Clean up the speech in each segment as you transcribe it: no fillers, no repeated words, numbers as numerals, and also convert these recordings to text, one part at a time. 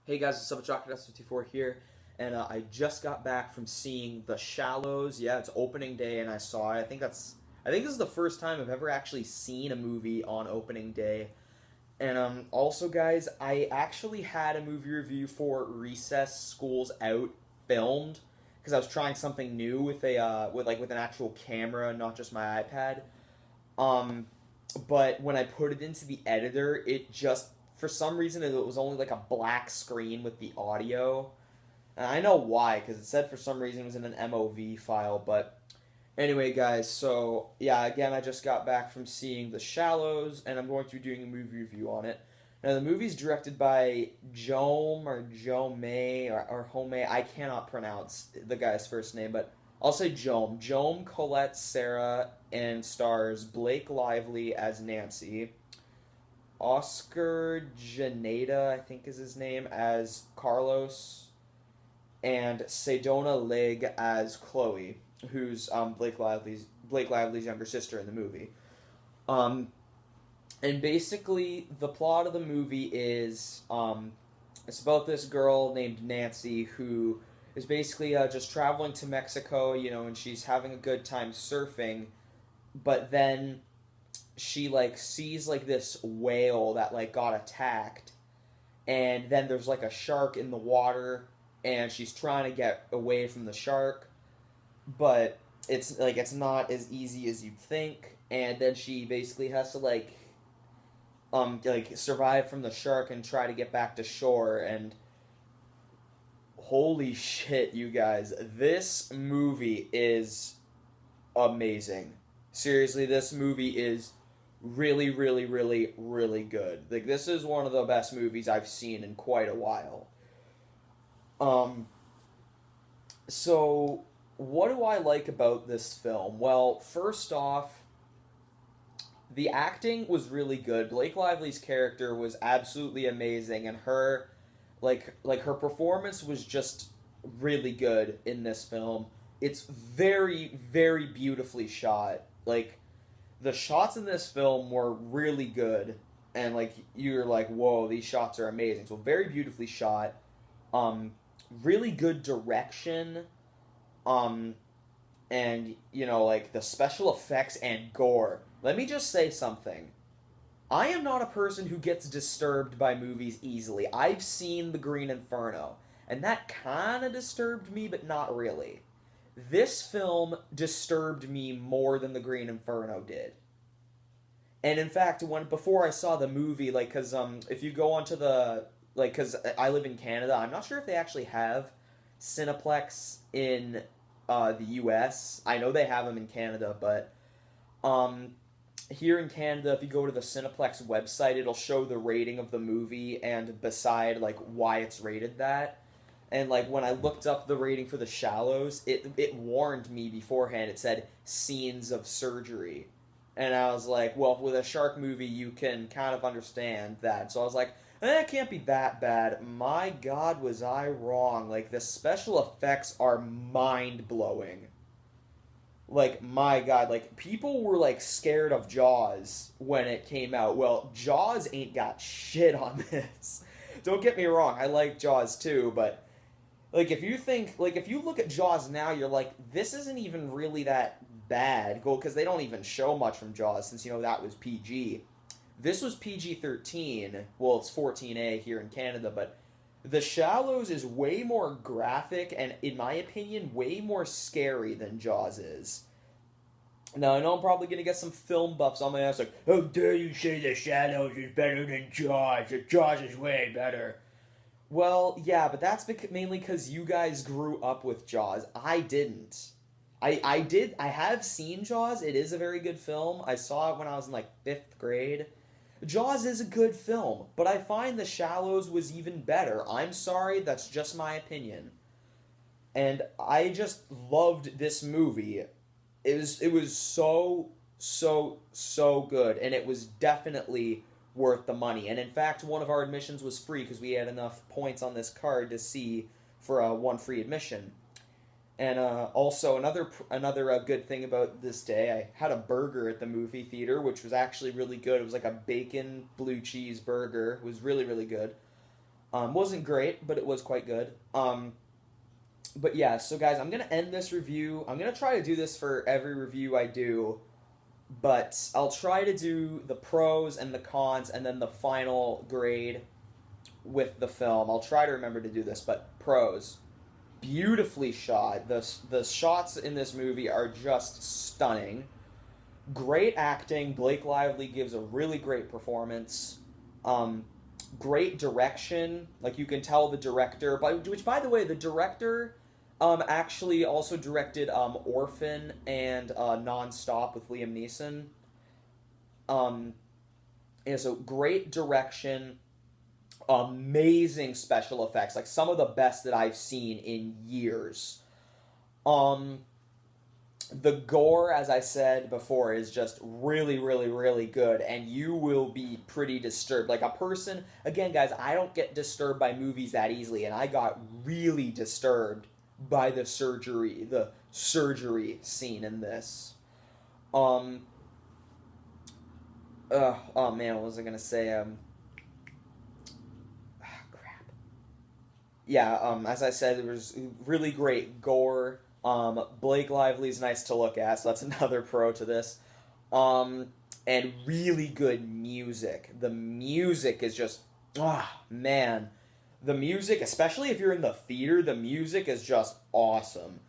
Hey guys, it's Chocolate54 here, and I just got back from seeing The Shallows. Yeah, it's opening day, and I saw it. I think this is the first time I've ever actually seen a movie on opening day. And also, guys, I actually had a movie review for Recess School's Out filmed because I was trying something new with with an actual camera, not just my iPad. Um, but when I put it into the editor, it just for some reason it was only like a black screen with the audio. And I know why, because it said for some reason it was in an MOV file. But anyway, guys, so yeah, again, I just got back from seeing The Shallows, and I'm going to be doing a movie review on it. Now, the movie's directed by Jaume or Home. I cannot pronounce the guy's first name, but I'll say Jaume Collet-Serra, and stars Blake Lively as Nancy, Oscar Janeda, I think is his name, as Carlos, and Sedona Lig as Chloe, who's Blake Lively's younger sister in the movie. Um, and basically, the plot of the movie is it's about this girl named Nancy who is basically just traveling to Mexico, and she's having a good time surfing, but then she sees this whale that got attacked, and then there's a shark in the water, and she's trying to get away from the shark, but it's not as easy as you'd think, and then she basically has to survive from the shark and try to get back to shore. And holy shit, you guys, this movie is amazing. Seriously, this movie is really, really, really, really good. This is one of the best movies I've seen in quite a while. So what do I like about this film? Well, first off, the acting was really good. Blake Lively's character was absolutely amazing, and her her performance was just really good in this film. It's very, very beautifully shot. The shots in this film were really good, and you're like, whoa, these shots are amazing. So very beautifully shot. Really good direction. And the special effects and gore. Let me just say something. I am not a person who gets disturbed by movies easily. I've seen The Green Inferno, and that kind of disturbed me, but not really. This film disturbed me more than The Green Inferno did. And in fact, before I saw the movie, cause if you go onto cause I live in Canada, I'm not sure if they actually have Cineplex in the U.S. I know they have them in Canada, but here in Canada, if you go to the Cineplex website, it'll show the rating of the movie and beside why it's rated that. And when I looked up the rating for The Shallows, it warned me beforehand. It said scenes of surgery, and I was like, well, with a shark movie, you can kind of understand that. So I was like, it can't be that bad. My God, was I wrong? The special effects are mind blowing. My God, people were scared of Jaws when it came out. Well, Jaws ain't got shit on this. Don't get me wrong, I like Jaws too, but if you look at Jaws now, you're like, this isn't even really that bad. Well, because they don't even show much from Jaws, since that was PG. This was PG-13. Well, it's 14A here in Canada, but The Shallows is way more graphic and, in my opinion, way more scary than Jaws is. Now, I know I'm probably going to get some film buffs on my ass how dare you say The Shallows is better than Jaws? Jaws is way better. Well, yeah, but that's mainly because you guys grew up with Jaws. I didn't. I have seen Jaws. It is a very good film. I saw it when I was in 5th grade. Jaws is a good film, but I find The Shallows was even better. I'm sorry, that's just my opinion. And I just loved this movie. It was so, so, so good, and it was definitely worth the money. And in fact, one of our admissions was free because we had enough points on this card to see for one free admission. And also, another good thing about this day, I had a burger at the movie theater, which was actually really good. It was like a bacon blue cheese burger. It was really, really good. Wasn't great, but it was quite good. But yeah, so guys, I'm gonna end this review. I'm gonna try to do this for every review I do, but I'll try to do the pros and the cons and then the final grade with the film. I'll try to remember to do this, but pros. Beautifully shot. The shots in this movie are just stunning. Great acting. Blake Lively gives a really great performance. Great direction. Like, you can tell the director, which, by the way, the director actually also directed Orphan and Non-Stop with Liam Neeson. And so great direction, amazing special effects, like some of the best that I've seen in years. Um, the gore, as I said before, is just really, really, really good, and you will be pretty disturbed. Like, a person, again, guys, I don't get disturbed by movies that easily, and I got really disturbed by the surgery scene in this. Um, oh man, what was I gonna say? Crap. Yeah, as I said, there was really great gore. Blake Lively's nice to look at, so that's another pro to this. And really good music. The music is just, man. The music, especially if you're in the theater, the music is just awesome.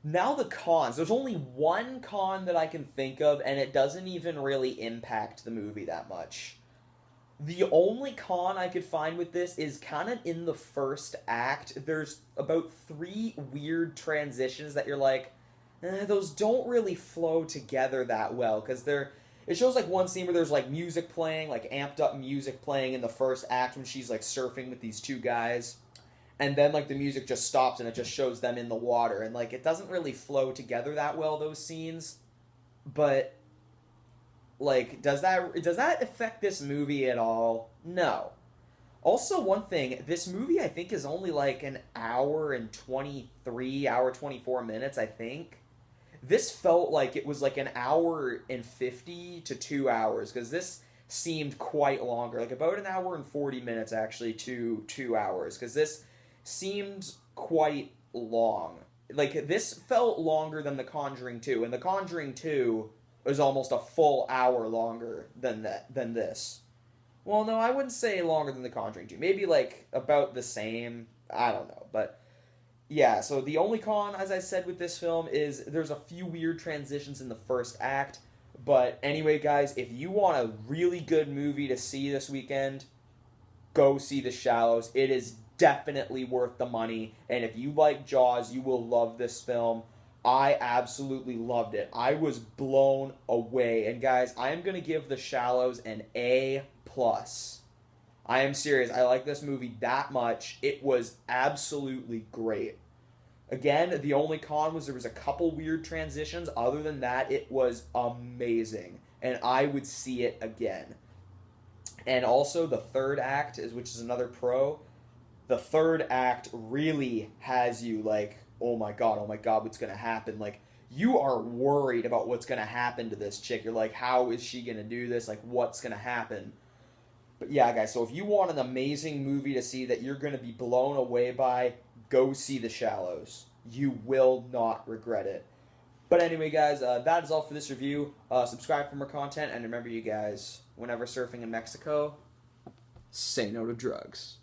Now the cons. There's only one con that I can think of, and it doesn't even really impact the movie that much. The only con I could find with this is kind of in the first act. There's about 3 weird transitions that you're like, those don't really flow together that well, because it shows like one scene where there's like music playing, like amped up music playing in the first act when she's like surfing with these 2 guys, and then like the music just stops and it just shows them in the water, and like it doesn't really flow together that well, those scenes. But like, does that affect this movie at all? No. Also, one thing, this movie I think is only like an hour and 24 minutes, I think. This felt like it was like an hour and 50 to 2 hours, because this seemed quite longer, like about an hour and 40 minutes actually to 2 hours, because this seemed quite long. Like, this felt longer than The Conjuring 2, and The Conjuring 2 was almost a full hour longer than this. Well, no, I wouldn't say longer than The Conjuring 2. Maybe like about the same. I don't know, but yeah, so the only con, as I said, with this film is there's a few weird transitions in the first act. But anyway, guys, if you want a really good movie to see this weekend, go see The Shallows. It is definitely worth the money. And if you like Jaws, you will love this film. I absolutely loved it. I was blown away. And guys, I am going to give The Shallows an A+. I am serious. I like this movie that much. It was absolutely great. Again, the only con was there was a couple weird transitions. Other than that, it was amazing. And I would see it again. And also, the third act, which is another pro, the third act really has you like, oh my god, what's going to happen? Like, you are worried about what's going to happen to this chick. You're like, how is she going to do this? Like, what's going to happen? But yeah, guys, so if you want an amazing movie to see that you're going to be blown away by, go see The Shallows. You will not regret it. But anyway, guys, that is all for this review. Subscribe for more content, and remember, you guys, whenever surfing in Mexico, say no to drugs.